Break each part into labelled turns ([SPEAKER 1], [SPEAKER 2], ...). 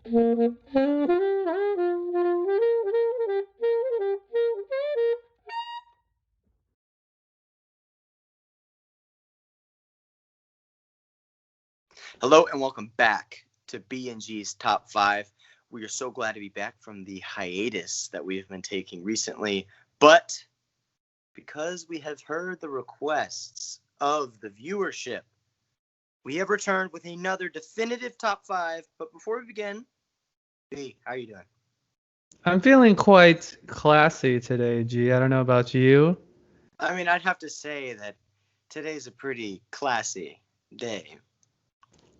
[SPEAKER 1] Hello and welcome back to B&G's Top 5. We are so glad to be back from the hiatus that we have been taking recently, but because we have heard the requests of the viewership, we have returned with another definitive Top 5. But before we begin, B, how are you doing?
[SPEAKER 2] I'm feeling quite classy today, G. I don't know about you.
[SPEAKER 1] I mean, I'd have to say that today's a pretty classy day.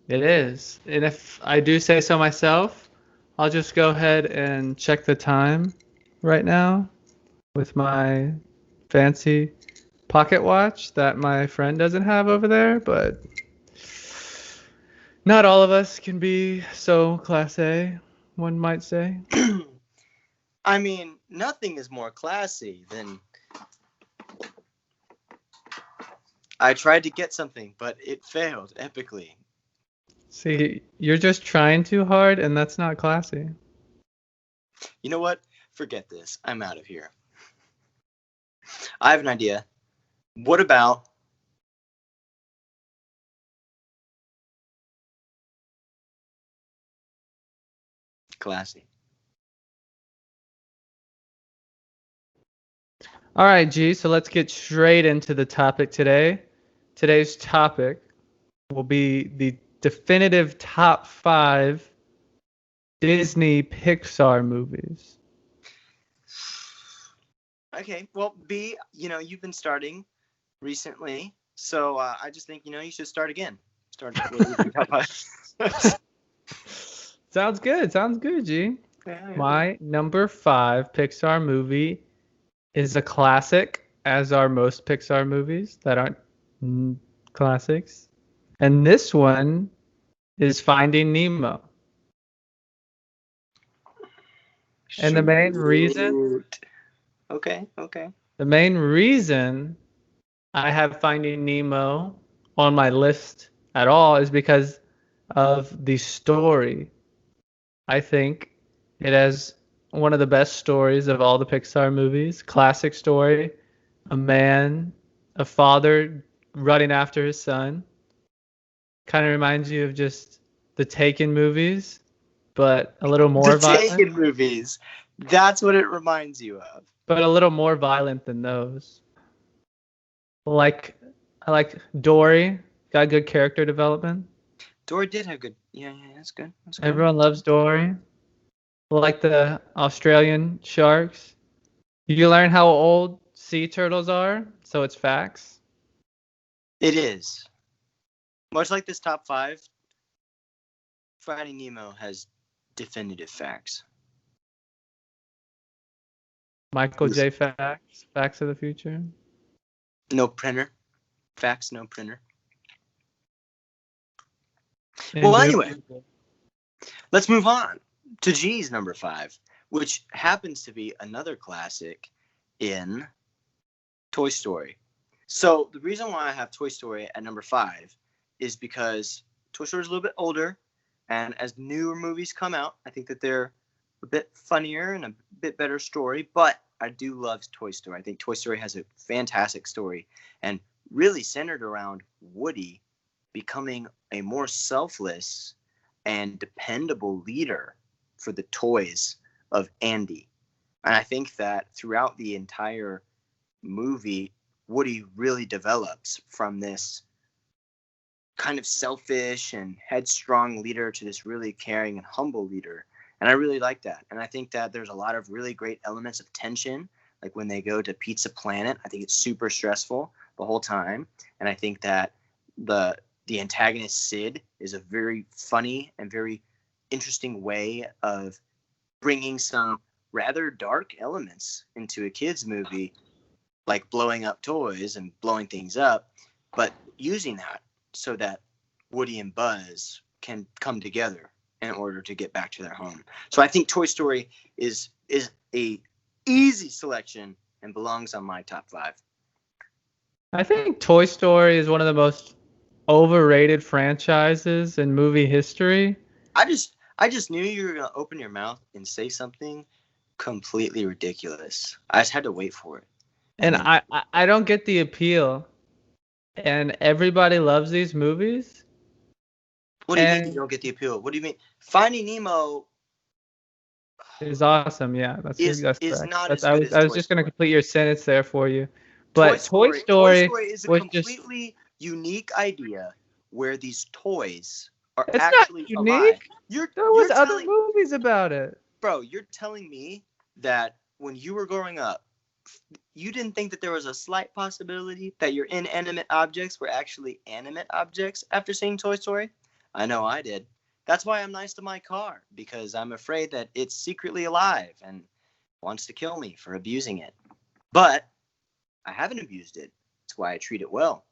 [SPEAKER 2] It is. And if I do say so myself, I'll just go ahead and check the time right now with my fancy pocket watch that my friend doesn't have over there, but not all of us can be so class A, one might say.
[SPEAKER 1] I mean, nothing is more classy than... I tried to get something, but it failed epically.
[SPEAKER 2] See, you're just trying too hard, and that's not classy.
[SPEAKER 1] You know what? Forget this. I'm out of here. I have an idea. What about classy?
[SPEAKER 2] All right, G, so let's get straight into the topic today. Today's topic will be the definitive top 5 Disney Pixar movies.
[SPEAKER 1] Okay, well, B, you've been starting recently, so I just think, you should start again. Start with your top 5.
[SPEAKER 2] Sounds good, G.
[SPEAKER 1] Yeah.
[SPEAKER 2] My number 5 Pixar movie is a classic, as are most Pixar movies that aren't classics. And this one is Finding Nemo. And the main reason...
[SPEAKER 1] Okay.
[SPEAKER 2] The main reason I have Finding Nemo on my list at all is because of the story. I think it has one of the best stories of all the Pixar movies. Classic story. A father running after his son. Kind of reminds you of just the Taken movies, but a little more violent.
[SPEAKER 1] The Taken movies. That's what it reminds you of.
[SPEAKER 2] But a little more violent than those. I like Dory. Got good character development.
[SPEAKER 1] Dory did have good. Yeah, that's good.
[SPEAKER 2] Everyone loves Dory. Like the Australian sharks. You learn how old sea turtles are, so it's facts.
[SPEAKER 1] It is. Much like this top 5, Finding Nemo has definitive facts.
[SPEAKER 2] Michael J. Facts. Facts of the future.
[SPEAKER 1] No printer. Facts, no printer.
[SPEAKER 2] Well,
[SPEAKER 1] anyway, let's move on to G's number 5, which happens to be another classic in Toy Story. So the reason why I have Toy Story at number 5 is because Toy Story is a little bit older, and as newer movies come out, I think that they're a bit funnier and a bit better story, but I do love Toy Story. I think Toy Story has a fantastic story and really centered around Woody becoming a more selfless and dependable leader for the toys of Andy. And I think that throughout the entire movie, Woody really develops from this kind of selfish and headstrong leader to this really caring and humble leader. And I really like that. And I think that there's a lot of really great elements of tension. Like when they go to Pizza Planet, I think it's super stressful the whole time. And I think that the antagonist, Sid, is a very funny and very interesting way of bringing some rather dark elements into a kid's movie, like blowing up toys and blowing things up, but using that so that Woody and Buzz can come together in order to get back to their home. So I think Toy Story is a easy selection and belongs on my top 5.
[SPEAKER 2] I think Toy Story is one of the most overrated franchises in movie history.
[SPEAKER 1] I just knew you were gonna open your mouth and say something completely ridiculous. I just had to wait for it. And
[SPEAKER 2] And
[SPEAKER 1] then,
[SPEAKER 2] I don't get the appeal. And everybody loves these movies.
[SPEAKER 1] what do you mean you
[SPEAKER 2] And
[SPEAKER 1] don't get the appeal? What do you mean? Finding Nemo
[SPEAKER 2] it's awesome. Yeah, that's
[SPEAKER 1] is
[SPEAKER 2] correct.
[SPEAKER 1] not
[SPEAKER 2] That's
[SPEAKER 1] as good as
[SPEAKER 2] I was
[SPEAKER 1] Toy
[SPEAKER 2] just gonna
[SPEAKER 1] Story.
[SPEAKER 2] complete your sentence there for you.
[SPEAKER 1] Toy
[SPEAKER 2] But Toy
[SPEAKER 1] Story. Toy
[SPEAKER 2] Story
[SPEAKER 1] Story is a
[SPEAKER 2] was just
[SPEAKER 1] completely unique idea where these toys are
[SPEAKER 2] it's not
[SPEAKER 1] actually alive.
[SPEAKER 2] unique.
[SPEAKER 1] You're
[SPEAKER 2] There was
[SPEAKER 1] you're
[SPEAKER 2] other
[SPEAKER 1] telling
[SPEAKER 2] movies about it.
[SPEAKER 1] bro, you're telling me that when you were growing up, you didn't think that there was a slight possibility that your inanimate objects were actually animate objects after seeing Toy Story? I know I did. That's why I'm nice to my car, because I'm afraid that it's secretly alive and wants to kill me for abusing it. But I haven't abused it. That's why I treat it well,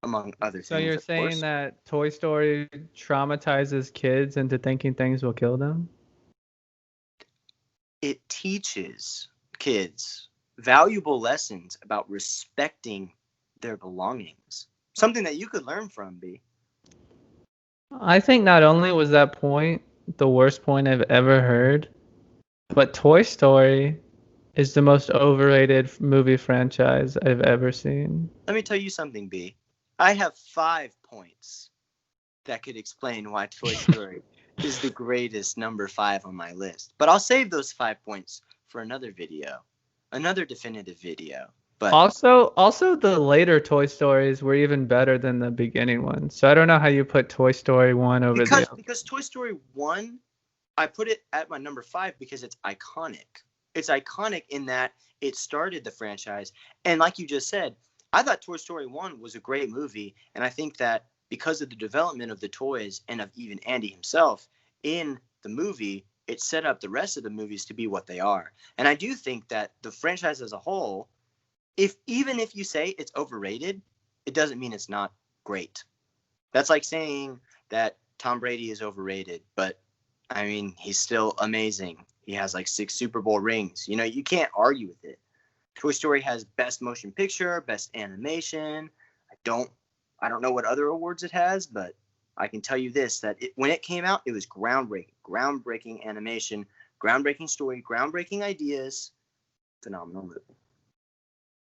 [SPEAKER 1] among other
[SPEAKER 2] So
[SPEAKER 1] things,
[SPEAKER 2] you're
[SPEAKER 1] of
[SPEAKER 2] saying
[SPEAKER 1] course.
[SPEAKER 2] that Toy Story traumatizes kids into thinking things will kill them?
[SPEAKER 1] It teaches kids valuable lessons about respecting their belongings. Something that you could learn from, B.
[SPEAKER 2] I think not only was that point the worst point I've ever heard, but Toy Story is the most overrated movie franchise I've ever seen.
[SPEAKER 1] Let me tell you something, B. I have 5 points that could explain why Toy Story is the greatest number 5 on my list. But I'll save those 5 points for another video, another definitive video. But
[SPEAKER 2] Also the later Toy Stories were even better than the beginning ones. So I don't know how you put Toy Story 1 over the other.
[SPEAKER 1] because Toy Story 1, I put it at my number 5 because it's iconic. It's iconic in that it started the franchise. And like you just said, I thought Toy Story 1 was a great movie. And I think that because of the development of the toys and of even Andy himself in the movie, it set up the rest of the movies to be what they are. And I do think that the franchise as a whole, even if you say it's overrated, it doesn't mean it's not great. That's like saying that Tom Brady is overrated, but I mean, he's still amazing. He has like 6 Super Bowl rings. You know, you can't argue with it. Toy Story has best motion picture, best animation. I don't I don't know what other awards it has, but I can tell you this, that when it came out, it was groundbreaking. Groundbreaking animation, groundbreaking story, groundbreaking ideas. Phenomenal movie.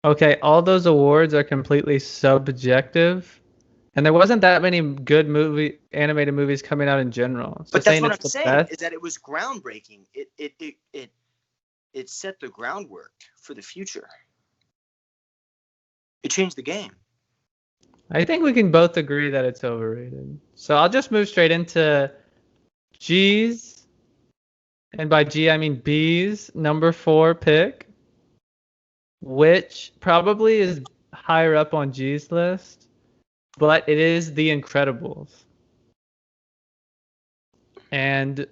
[SPEAKER 2] Okay, all those awards are completely subjective. And there wasn't that many good animated movies coming out in general. So
[SPEAKER 1] But that's
[SPEAKER 2] saying
[SPEAKER 1] what
[SPEAKER 2] it's
[SPEAKER 1] I'm
[SPEAKER 2] the
[SPEAKER 1] saying,
[SPEAKER 2] best,
[SPEAKER 1] is that it was groundbreaking. It set the groundwork for the future. It changed the game.
[SPEAKER 2] I think we can both agree that it's overrated. So I'll just move straight into G's, and by G I mean B's number 4 pick, which probably is higher up on G's list, but it is The Incredibles. And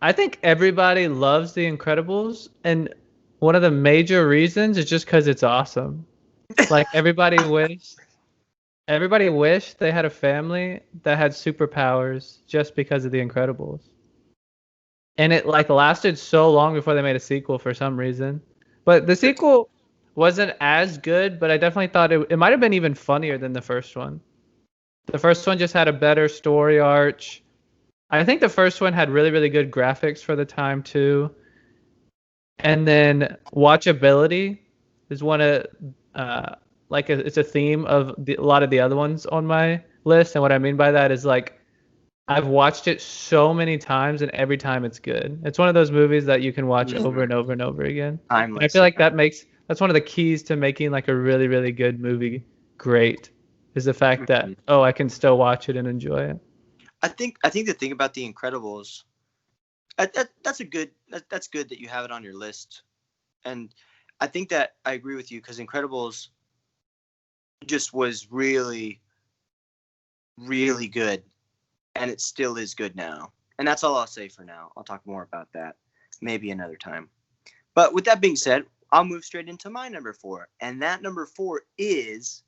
[SPEAKER 2] I think everybody loves The Incredibles, and one of the major reasons is just because it's awesome. Like everybody wished they had a family that had superpowers just because of The Incredibles. And it like lasted so long before they made a sequel for some reason. But the sequel wasn't as good, but I definitely thought it might have been even funnier than the first one. The first one just had a better story arc. I think the first one had really, really good graphics for the time too. And then watchability is one of it's a theme of a lot of the other ones on my list. And what I mean by that is like I've watched it so many times, and every time it's good. It's one of those movies that you can watch over and over and over again. And I feel
[SPEAKER 1] Timeless.
[SPEAKER 2] like that's one of the keys to making like a really, really good movie great, is the fact that I can still watch it and enjoy it.
[SPEAKER 1] I think the thing about The Incredibles, that's good that you have it on your list, and I think that I agree with you because Incredibles just was really, really good, and it still is good now. And that's all I'll say for now. I'll talk more about that maybe another time. But with that being said, I'll move straight into my number 4, and that number 4 is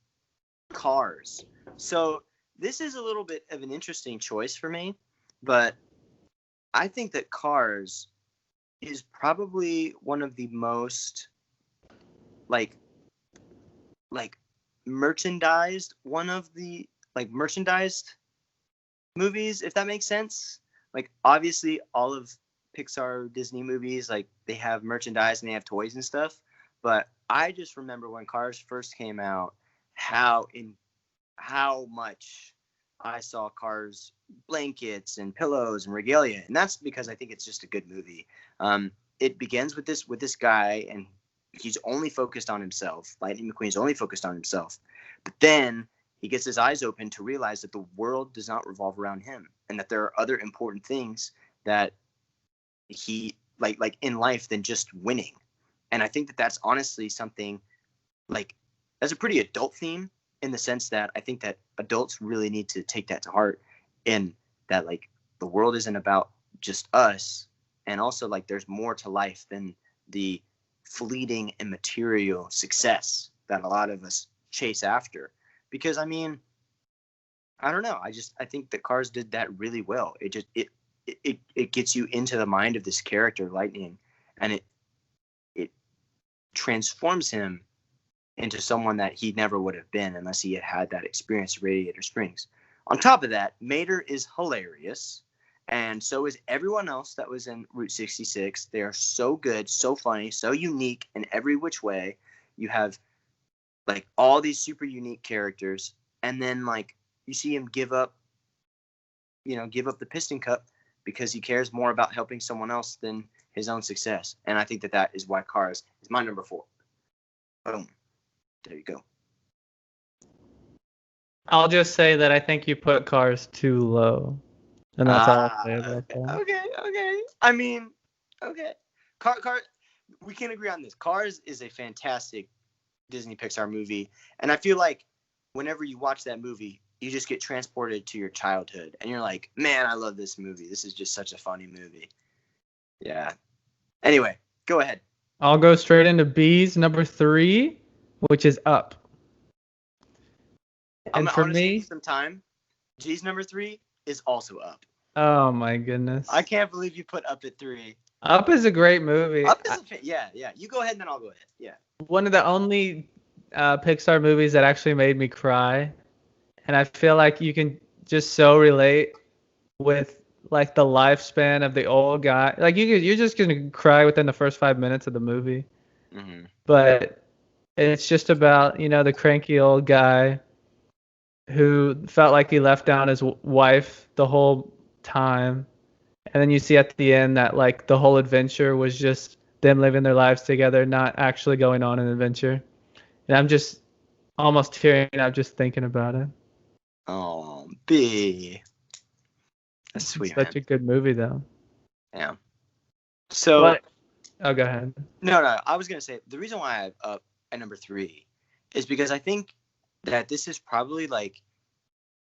[SPEAKER 1] Cars. So this is a little bit of an interesting choice for me, but I think that Cars is probably one of the most like like merchandised movies, if that makes sense. like obviously all of Pixar Disney movies, like they have merchandise and they have toys and stuff, but I just remember when Cars first came out, how much I saw Cars blankets and pillows and regalia, and that's because I think it's just a good movie. It begins with this guy, and he's only focused on himself. Lightning McQueen's only focused on himself, but then he gets his eyes open to realize that the world does not revolve around him, and that there are other important things that he like in life than just winning. And I think that that's honestly something like that's a pretty adult theme in the sense that I think that adults really need to take that to heart, in that like the world isn't about just us, and also like there's more to life than the fleeting and material success that a lot of us chase after. Because I mean, I don't know, I think that Cars did that really well. It gets you into the mind of this character Lightning, and it transforms him into someone that he never would have been unless he had had that experience at Radiator Springs. On top of that, Mater is hilarious, and so is everyone else that was in Route 66. They are so good, so funny, so unique in every which way. You have like all these super unique characters, and then like you see him give up the Piston Cup because he cares more about helping someone else than his own success. And I think that that is why Cars is my number 4. Boom. There you go.
[SPEAKER 2] I'll just say that I think you put Cars too low. And that's all I'll say about that.
[SPEAKER 1] Okay. I mean, okay. Car. We can agree on this. Cars is a fantastic Disney Pixar movie, and I feel like whenever you watch that movie, you just get transported to your childhood, and you're like, man, I love this movie. This is just such a funny movie. Yeah. Anyway, go ahead.
[SPEAKER 2] I'll go straight into B's number 3, which is Up. And for me,
[SPEAKER 1] some time. G's number 3 is also Up.
[SPEAKER 2] Oh my goodness!
[SPEAKER 1] I can't believe you put Up at 3.
[SPEAKER 2] Up is a great movie.
[SPEAKER 1] Up is yeah. You go ahead and then I'll go ahead. Yeah.
[SPEAKER 2] One of the only Pixar movies that actually made me cry, and I feel like you can just so relate with like the lifespan of the old guy. Like you're just gonna cry within the first 5 minutes of the movie.
[SPEAKER 1] Mm-hmm.
[SPEAKER 2] But it's just about the cranky old guy who felt like he left down his wife the whole time. And then you see at the end that like the whole adventure was just them living their lives together, not actually going on an adventure. And I'm just almost tearing up just thinking about it.
[SPEAKER 1] Oh, B. That's sweet,
[SPEAKER 2] It's such a good movie, though.
[SPEAKER 1] Yeah. So.
[SPEAKER 2] Oh, go ahead.
[SPEAKER 1] No. I was gonna say the reason why I have Up at number 3 is because I think that this is probably like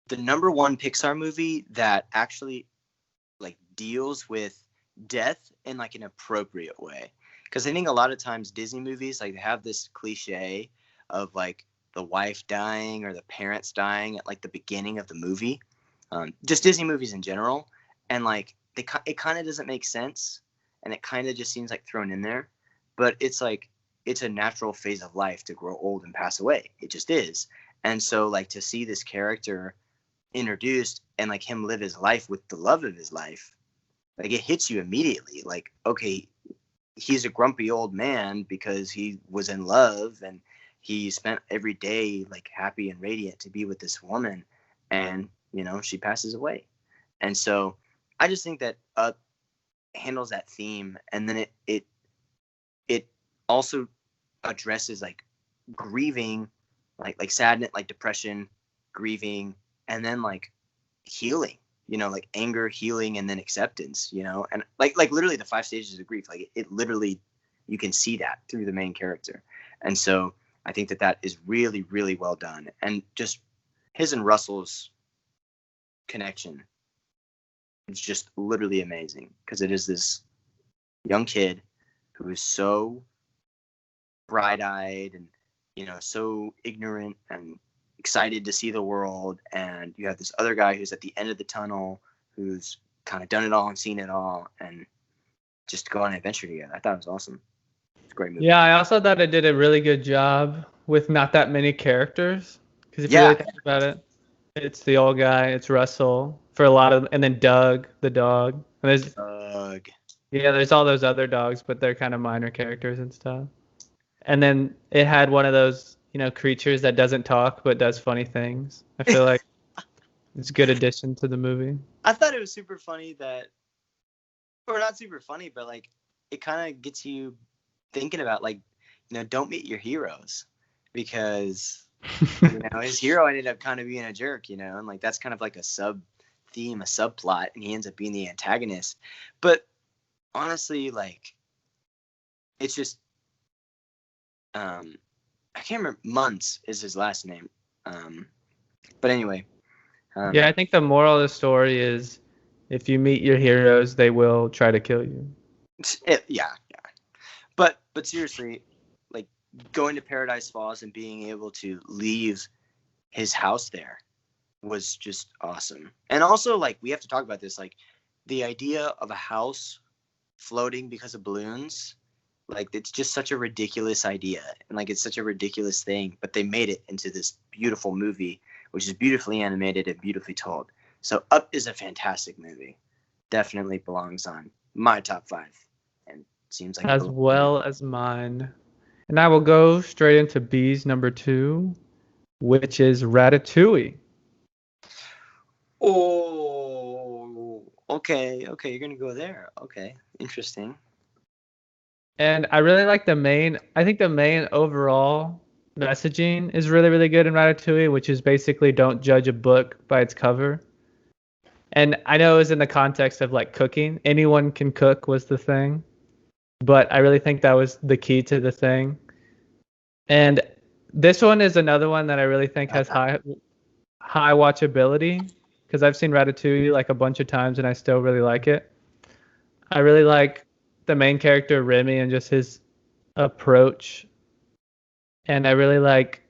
[SPEAKER 1] the number 1 Pixar movie that actually like deals with death in like an appropriate way. Because I think a lot of times Disney movies like they have this cliche of like the wife dying or the parents dying at like the beginning of the movie. Just Disney movies in general, and like it kind of doesn't make sense, and it kind of just seems like thrown in there. But it's like it's a natural phase of life to grow old and pass away. It just is. And so like to see this character introduced and like him live his life with the love of his life, like it hits you immediately. Like, okay, he's a grumpy old man because he was in love and he spent every day like happy and radiant to be with this woman, and she passes away. And so I just think that Up handles that theme, and then it also addresses like grieving, like sadness, like depression, grieving, and then like healing, like anger, healing, and then acceptance, and like literally the 5 stages of grief. Like it literally, you can see that through the main character. And so I think that is really, really well done. And just his and Russell's connection, it's just literally amazing, because it is this young kid who is so bright-eyed and so ignorant and excited to see the world, and you have this other guy who's at the end of the tunnel who's kind of done it all and seen it all, and just go on an adventure together. I thought it was awesome. It's a great movie.
[SPEAKER 2] Yeah, I also thought it did a really good job with not that many characters, because if you really think about it, It's the old guy. It's Russell for a lot of, and then Doug, the dog. And there's
[SPEAKER 1] Ugh.
[SPEAKER 2] yeah, there's all those other dogs, but they're kind of minor characters and stuff. And then it had one of those, creatures that doesn't talk but does funny things. I feel like it's a good addition to the movie.
[SPEAKER 1] I thought it was super funny that, or not super funny, but like it kind of gets you thinking about like, don't meet your heroes, because his hero ended up kind of being a jerk, and like that's kind of like a sub theme, a subplot, and he ends up being the antagonist. But honestly, like it's just I can't remember. Muntz is his last name. But anyway.
[SPEAKER 2] Yeah, I think the moral of the story is if you meet your heroes, they will try to kill you.
[SPEAKER 1] Yeah. But seriously, like going to Paradise Falls and being able to leave his house there was just awesome. And also, like, we have to talk about this, like the idea of a house floating because of balloons. Like, it's just such a ridiculous idea, and like it's such a ridiculous thing, but they made it into this beautiful movie, which is beautifully animated and beautifully told. So Up is a fantastic movie. Definitely belongs on my top 5, and seems like
[SPEAKER 2] as well as mine. And I will go straight into B's number 2, which is Ratatouille.
[SPEAKER 1] Oh, okay, you're gonna go there. Okay, interesting.
[SPEAKER 2] And I really like I think the main overall messaging is really, really good in Ratatouille, which is basically don't judge a book by its cover. And I know it was in the context of like cooking. Anyone can cook was the thing. But I really think that was the key to the thing. And this one is another one that I really think has high watchability, because I've seen Ratatouille like a bunch of times and I still really like it. I really like the main character Remy and just his approach, and I really like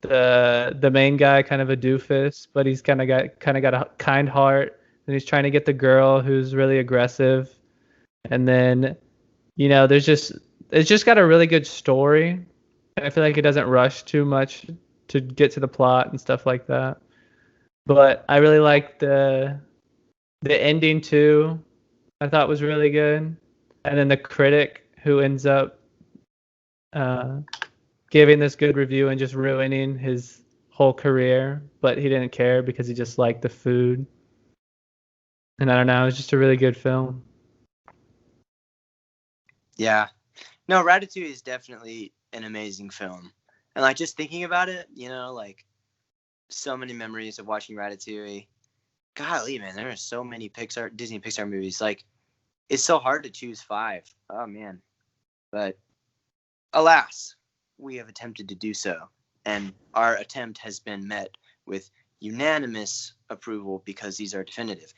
[SPEAKER 2] the main guy, kind of a doofus, but he's kind of got a kind heart, and he's trying to get the girl who's really aggressive. And then it's just got a really good story, and I feel like it doesn't rush too much to get to the plot and stuff like that. But I really like the ending too. I thought was really good. And then the critic who ends up giving this good review and just ruining his whole career, but he didn't care because he just liked the food. And I don't know, it was just a really good film.
[SPEAKER 1] Yeah. No, Ratatouille is definitely an amazing film. And like just thinking about it, like so many memories of watching Ratatouille. Golly, man, there are so many Disney Pixar movies. Like, it's so hard to choose 5. Oh man. But alas, we have attempted to do so. And our attempt has been met with unanimous approval because these are definitive.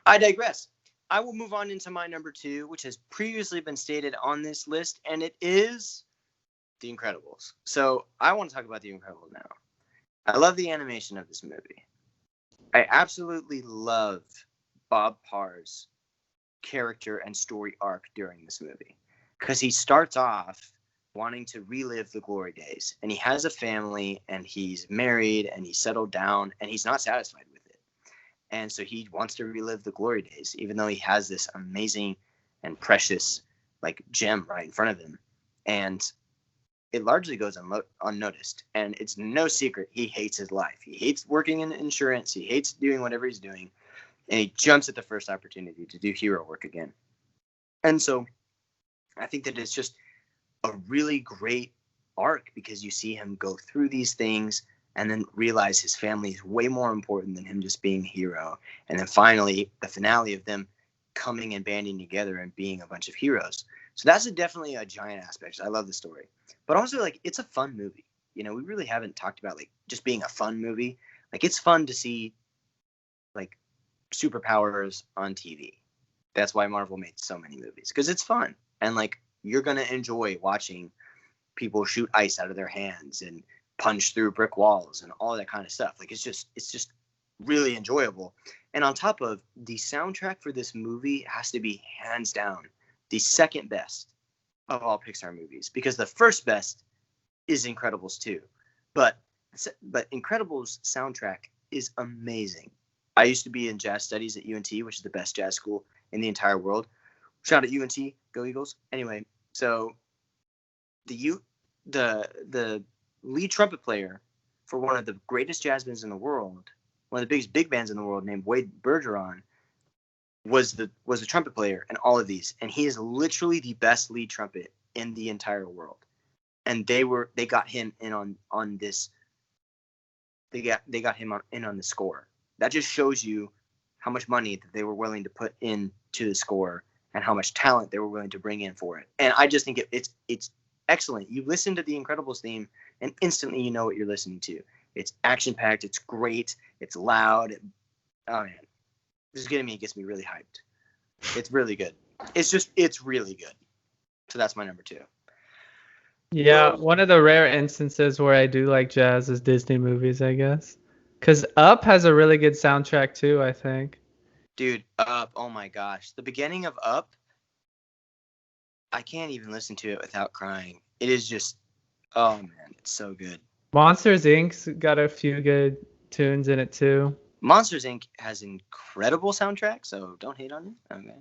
[SPEAKER 1] I digress. I will move on into my number 2, which has previously been stated on this list, and it is The Incredibles. So I want to talk about The Incredibles now. I love the animation of this movie. I absolutely love Bob Parr's character and story arc during this movie, because he starts off wanting to relive the glory days, and he has a family, and he's married, and he's settled down, and he's not satisfied with it. And so he wants to relive the glory days, even though he has this amazing and precious like gem right in front of him. And it largely goes unnoticed. And it's no secret he hates his life. He hates working in insurance. He hates doing whatever he's doing. And he jumps at the first opportunity to do hero work again. And so I think that it's just a really great arc, because you see him go through these things and then realize his family is way more important than him just being a hero. And then finally, the finale of them coming and banding together and being a bunch of heroes. So that's definitely a giant aspect. I love the story. But also, like, it's a fun movie. We really haven't talked about, like, just being a fun movie. Like, it's fun to see, like, superpowers on TV. That's why Marvel made so many movies, because it's fun. And, like, you're going to enjoy watching people shoot ice out of their hands and punch through brick walls and all that kind of stuff. Like, it's just really enjoyable. And on top of, the soundtrack for this movie has to be hands down the second best of all Pixar movies, because the first best is Incredibles 2. But Incredibles soundtrack is amazing. I used to be in jazz studies at UNT, which is the best jazz school in the entire world. Shout out UNT, go Eagles. Anyway, so the lead trumpet player for one of the greatest jazz bands in the world, one of the biggest big bands in the world, named Wade Bergeron, was the trumpet player in all of these, and he is literally the best lead trumpet in the entire world. And they got him in on this. They got him in on the score. That just shows you how much money that they were willing to put into the score and how much talent they were willing to bring in for it. And I just think it's excellent. You listen to the Incredibles theme and instantly you know what you're listening to. It's action packed. It's great. It's loud. Oh man, this gets me really hyped. It's really good. It's really good. So that's my number 2.
[SPEAKER 2] Yeah, one of the rare instances where I do like jazz is Disney movies, I guess. Because Up has a really good soundtrack too, I think.
[SPEAKER 1] Dude, Up, oh my gosh. The beginning of Up, I can't even listen to it without crying. It is just, oh man, it's so good.
[SPEAKER 2] Monsters Inc.'s got a few good tunes in it too.
[SPEAKER 1] Monsters Inc. has incredible soundtrack, so don't hate on it. Okay.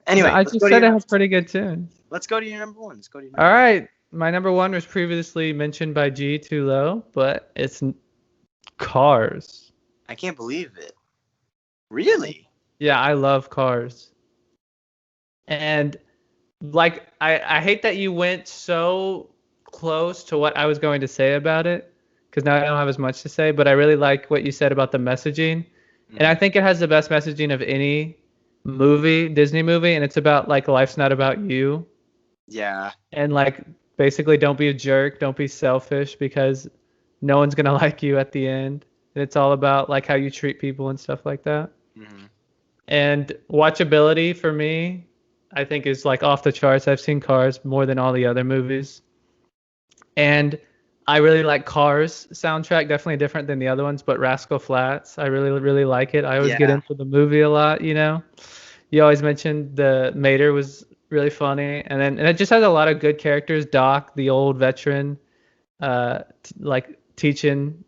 [SPEAKER 1] Anyway,
[SPEAKER 2] I just said it has pretty good tunes.
[SPEAKER 1] Let's go to your number 1.
[SPEAKER 2] All right. My number 1 was previously mentioned by G, Too Low, but it's Cars.
[SPEAKER 1] I can't believe it. Really?
[SPEAKER 2] Yeah, I love Cars. And like, I hate that you went so close to what I was going to say about it, because now I don't have as much to say, but I really like what you said about the messaging. And I think it has the best messaging of any Disney movie, and it's about like life's not about you.
[SPEAKER 1] Yeah.
[SPEAKER 2] And like basically don't be a jerk, don't be selfish, because no one's gonna like you at the end. And it's all about like how you treat people and stuff like that.
[SPEAKER 1] Mm-hmm.
[SPEAKER 2] And watchability for me, I think is like off the charts. I've seen Cars more than all the other movies. And I really like Cars soundtrack, definitely different than the other ones, but Rascal Flatts, I really, really like it. I always get into the movie a lot, you know. You always mentioned the Mater was really funny, and it just has a lot of good characters. Doc, the old veteran, like teaching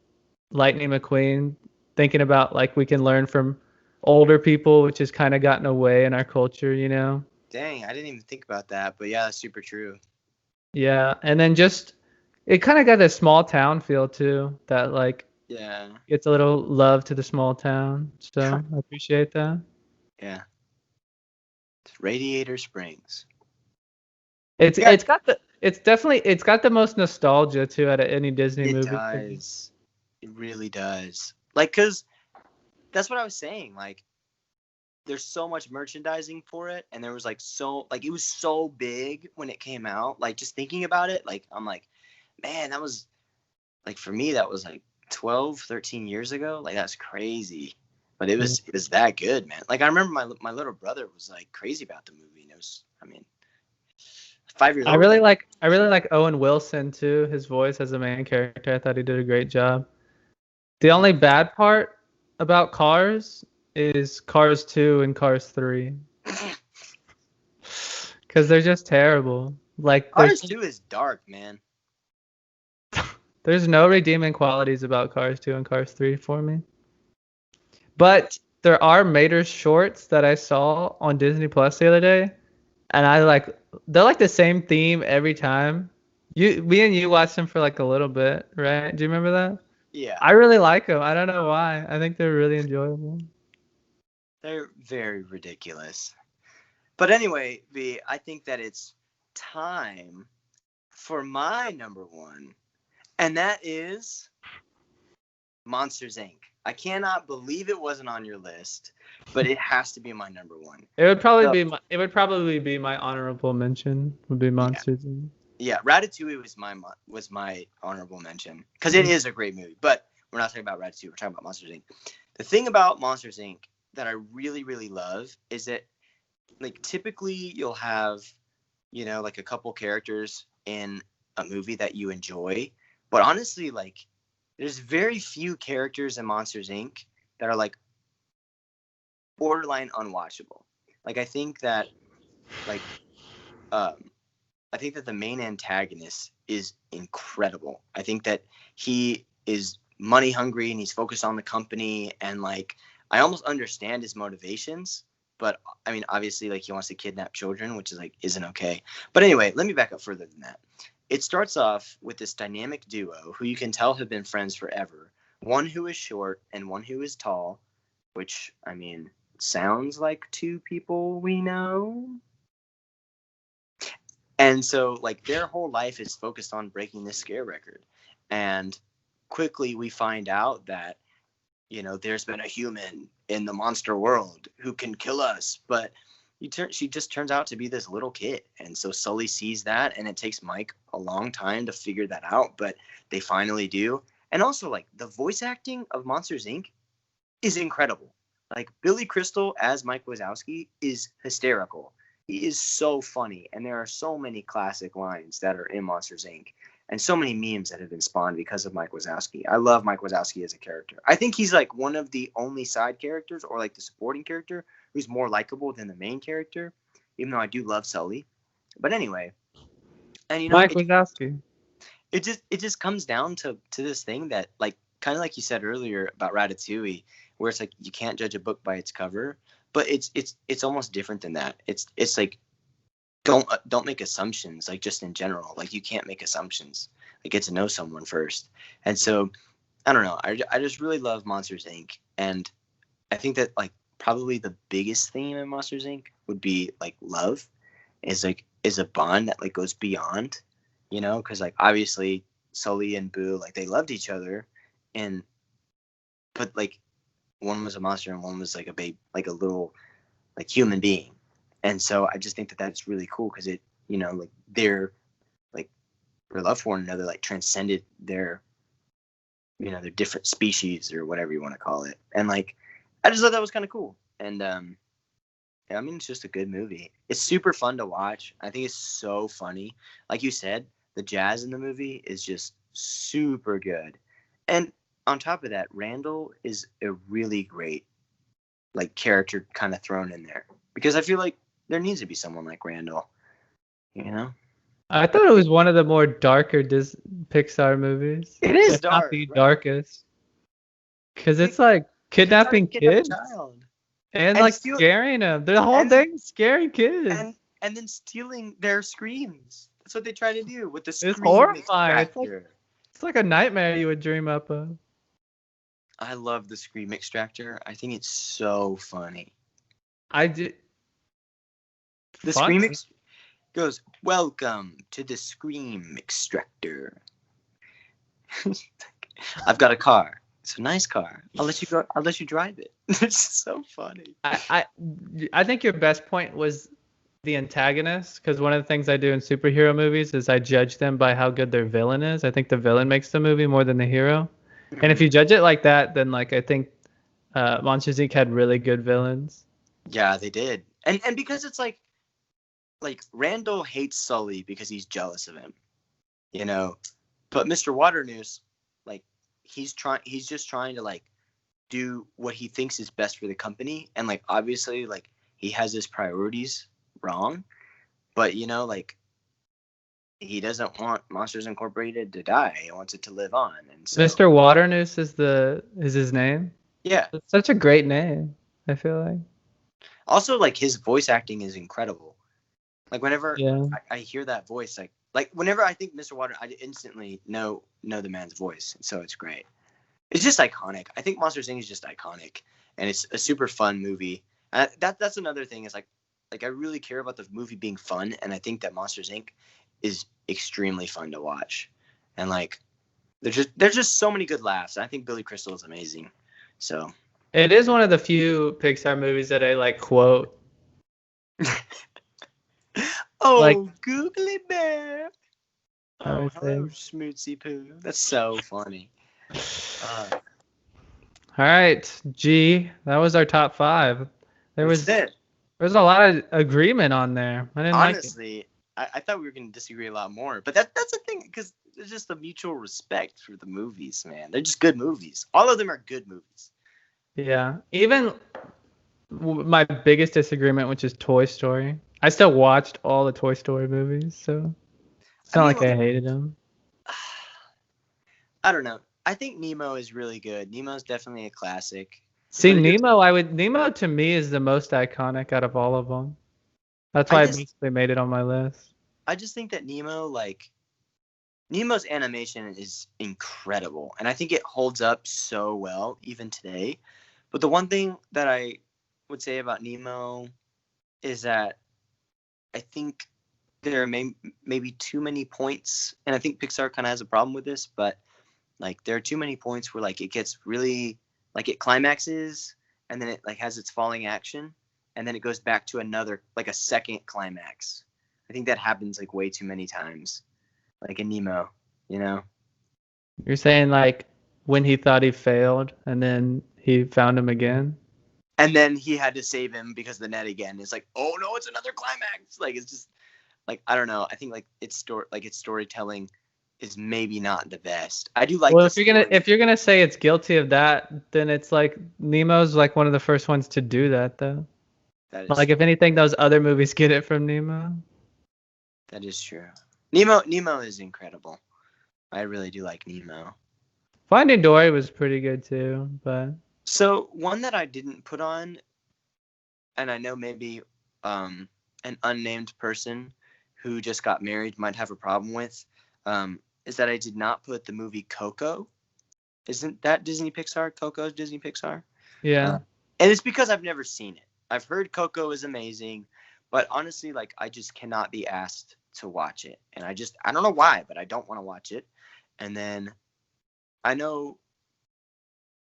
[SPEAKER 2] Lightning McQueen, thinking about like we can learn from older people, which has kind of gotten away in our culture, you know.
[SPEAKER 1] Dang, I didn't even think about that, but yeah, that's super true.
[SPEAKER 2] Yeah, and then just it kind of got this small town feel too, that like gets a little love to the small town. So I appreciate that.
[SPEAKER 1] Yeah. Radiator Springs.
[SPEAKER 2] It's got the most nostalgia too out of any Disney movie. It
[SPEAKER 1] does. It really does. Like, cause that's what I was saying. Like, there's so much merchandising for it, and there was like it was so big when it came out. Like, just thinking about it, like I'm like, man, that was like for me that was like 12, 13 years ago. Like that's crazy. But it was that good, man. Like I remember my little brother was like crazy about the movie, and it was, I mean, 5 years old.
[SPEAKER 2] I really like Owen Wilson too. His voice as a main character, I thought he did a great job. The only bad part about Cars is Cars 2 and Cars 3, because they're just terrible. Like
[SPEAKER 1] Cars 2 is dark, man.
[SPEAKER 2] There's no redeeming qualities about Cars 2 and Cars 3 for me. But there are Mater shorts that I saw on Disney Plus the other day, and they're like the same theme every time. Me and you watched them for like a little bit, right? Do you remember that?
[SPEAKER 1] Yeah.
[SPEAKER 2] I really like them. I don't know why. I think they're really enjoyable.
[SPEAKER 1] They're very ridiculous. But anyway, I think that it's time for my number 1, and that is Monsters Inc. I cannot believe it wasn't on your list, but it has to be my number 1.
[SPEAKER 2] It would probably be my honorable mention. Would be Monsters Inc.
[SPEAKER 1] Yeah, Ratatouille was my honorable mention because it is a great movie. But we're not talking about Ratatouille. We're talking about Monsters Inc. The thing about Monsters Inc. that I really, really love is that, like, typically you'll have, you know, like a couple characters in a movie that you enjoy, but honestly, like, there's very few characters in Monsters Inc. that are like borderline unwatchable. Like I think that the main antagonist is incredible. I think that he is money hungry and he's focused on the company, and like I almost understand his motivations, but I mean obviously like he wants to kidnap children, which is like isn't okay. But anyway, let me back up further than that. It starts off with this dynamic duo who you can tell have been friends forever. One who is short and one who is tall, which I mean sounds like two people we know. And so like their whole life is focused on breaking this scare record. And quickly we find out that, there's been a human in the monster world who can kill us, but she just turns out to be this little kid. And so Sully sees that, and it takes Mike a long time to figure that out, but they finally do. And also like the voice acting of Monsters Inc. is incredible. Like Billy Crystal as Mike Wazowski is hysterical. He is so funny, and there are so many classic lines that are in Monsters Inc. and so many memes that have been spawned because of Mike Wazowski. I love Mike Wazowski as a character. I think he's like one of the only side characters, or like the supporting character, who's more likable than the main character, even though I do love Sully. But anyway, and
[SPEAKER 2] Mike Wazowski.
[SPEAKER 1] It just comes down to this thing that like kind of like you said earlier about Ratatouille, where it's like you can't judge a book by its cover. But it's almost different than that. It's like don't make assumptions, like just in general. Like you can't make assumptions. Like get to know someone first. And so I don't know. I just really love Monsters Inc. And I think that like probably the biggest theme in Monsters Inc. would be like love is a bond that like goes beyond, because like obviously Sully and Boo, like they loved each other, but like one was a monster and one was like a babe, like a little like human being. And so I just think that that's really cool because it, like their love for one another like transcended their their different species or whatever you want to call it. And like I just thought that was kind of cool. And I mean it's just a good movie. It's super fun to watch. I think it's so funny. Like you said, the jazz in the movie is just super good. And on top of that, Randall is a really great like character kind of thrown in there, because I feel like there needs to be someone like Randall,
[SPEAKER 2] I thought it was one of the more darker Pixar movies.
[SPEAKER 1] It is
[SPEAKER 2] if
[SPEAKER 1] dark,
[SPEAKER 2] not the
[SPEAKER 1] right?
[SPEAKER 2] darkest, because it's like kidnapping kids and like scaring them. The whole thing scaring kids
[SPEAKER 1] and then stealing their screams. That's what they try to do with the scream.
[SPEAKER 2] It's horrifying. It's like a nightmare you would dream up of.
[SPEAKER 1] I love the Scream Extractor. I think it's so funny.
[SPEAKER 2] I did.
[SPEAKER 1] The Scream goes, "Welcome to the Scream Extractor." I've got a car. It's a nice car. I'll let you go. I'll let you drive it. It's so funny.
[SPEAKER 2] I think your best point was the antagonist, because one of the things I do in superhero movies is I judge them by how good their villain is. I think the villain makes the movie more than the hero. And if you judge it like that, then like I think Monsters Inc. had really good villains.
[SPEAKER 1] Yeah, they did. And because it's like Randall hates Sully because he's jealous of him, But Mr. Waternoose, like he's just trying to like do what he thinks is best for the company, and like obviously like he has his priorities wrong, but like he doesn't want Monsters Incorporated to die. He wants it to live on. And so
[SPEAKER 2] Mr. Waternoose is his name.
[SPEAKER 1] Yeah,
[SPEAKER 2] it's such a great name. I feel like.
[SPEAKER 1] Also, like his voice acting is incredible. Like whenever I hear that voice, like whenever I think Mr. Water, I instantly know the man's voice. So it's great. It's just iconic. I think Monsters Inc. is just iconic, and it's a super fun movie. That's another thing is like I really care about the movie being fun, and I think that Monsters Inc. is extremely fun to watch, and like there's just so many good laughs. I think Billy Crystal is amazing. So
[SPEAKER 2] it is one of the few Pixar movies that I like quote.
[SPEAKER 1] Oh, like, Googly Bear.
[SPEAKER 2] Oh,
[SPEAKER 1] hello, Schmootsy Poo. That's so funny.
[SPEAKER 2] All right, G. That was our top 5. There was a lot of agreement on there. I didn't
[SPEAKER 1] honestly, like it. I thought we were going to disagree a lot more, but that's the thing, because there's just a mutual respect for the movies, man. They're just good movies. All of them are good movies.
[SPEAKER 2] Yeah. Even my biggest disagreement, which is Toy Story. I still watched all the Toy Story movies, so it's not like I hated them.
[SPEAKER 1] I don't know. I think Nemo is really good. Nemo's definitely a classic.
[SPEAKER 2] See,
[SPEAKER 1] But it is,
[SPEAKER 2] Nemo to me is the most iconic out of all of them. That's
[SPEAKER 1] I
[SPEAKER 2] why I
[SPEAKER 1] just
[SPEAKER 2] basically made it on my list.
[SPEAKER 1] I just think that Nemo's animation is incredible, and I think it holds up so well even today. But the one thing that I would say about Nemo is that I think there are maybe too many points, and I think Pixar kind of has a problem with this, but like there are too many points where like it gets really like it climaxes and then it like has its falling action and then it goes back to another like a second climax. I think that happens like way too many times, like in Nemo, you know.
[SPEAKER 2] You're saying like when he thought he failed and then he found him again?
[SPEAKER 1] And then he had to save him because the net again. It's like, oh no, it's another climax. Like it's just like I don't know. I think like its storytelling is maybe not the best. I do like
[SPEAKER 2] Well,
[SPEAKER 1] the story.
[SPEAKER 2] if you're gonna say it's guilty of that, then it's like Nemo's like one of the first ones to do that though.
[SPEAKER 1] That is
[SPEAKER 2] Like if anything, those other movies get it from Nemo.
[SPEAKER 1] that is true. Nemo is incredible. I really do like Nemo.
[SPEAKER 2] Finding Dory was pretty good too, but
[SPEAKER 1] So one that I didn't put on, and I know maybe an unnamed person who just got married might have a problem with, is that I did not put the movie Coco. Isn't that Disney Pixar? Coco's Disney Pixar.
[SPEAKER 2] yeah.
[SPEAKER 1] And it's because I've never seen it. I've heard Coco is amazing, but honestly, like I just cannot be asked to watch it, and I don't know why, but I don't want to watch it. And then I know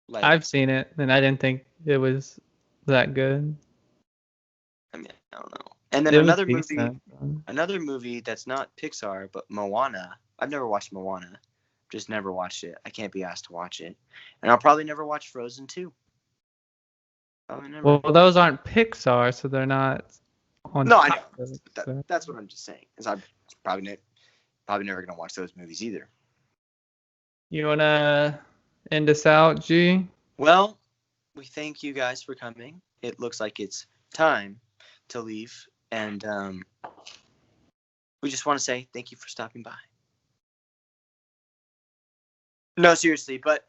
[SPEAKER 1] like
[SPEAKER 2] I've seen it and I didn't think it was that good.
[SPEAKER 1] I mean I don't know. And then
[SPEAKER 2] It was decent.
[SPEAKER 1] another movie that's not Pixar but Moana. I've never watched Moana. Just never watched it. I can't be asked to watch it. And I'll probably never watch Frozen 2. Probably never.
[SPEAKER 2] Well, those aren't Pixar, so they're not on
[SPEAKER 1] No, I know.
[SPEAKER 2] top of it.
[SPEAKER 1] But
[SPEAKER 2] So.
[SPEAKER 1] that's what I'm just saying. Is I'm probably never gonna watch those movies either.
[SPEAKER 2] You wanna end us out, G?
[SPEAKER 1] Well, we thank you guys for coming. It looks like it's time to leave, and we just want to say thank you for stopping by. No, seriously, but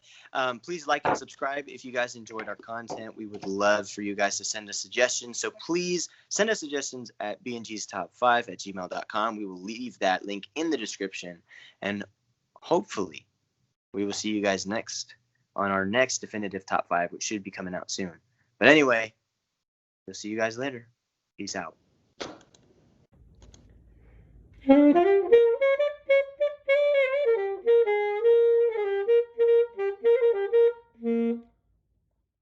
[SPEAKER 1] please like and subscribe if you guys enjoyed our content. We would love for you guys to send us suggestions. So please send us suggestions at B&G's Top 5 at gmail.com. We will leave that link in the description. And hopefully we will see you guys next on our next definitive Top 5, which should be coming out soon. But anyway, we'll see you guys later. Peace out.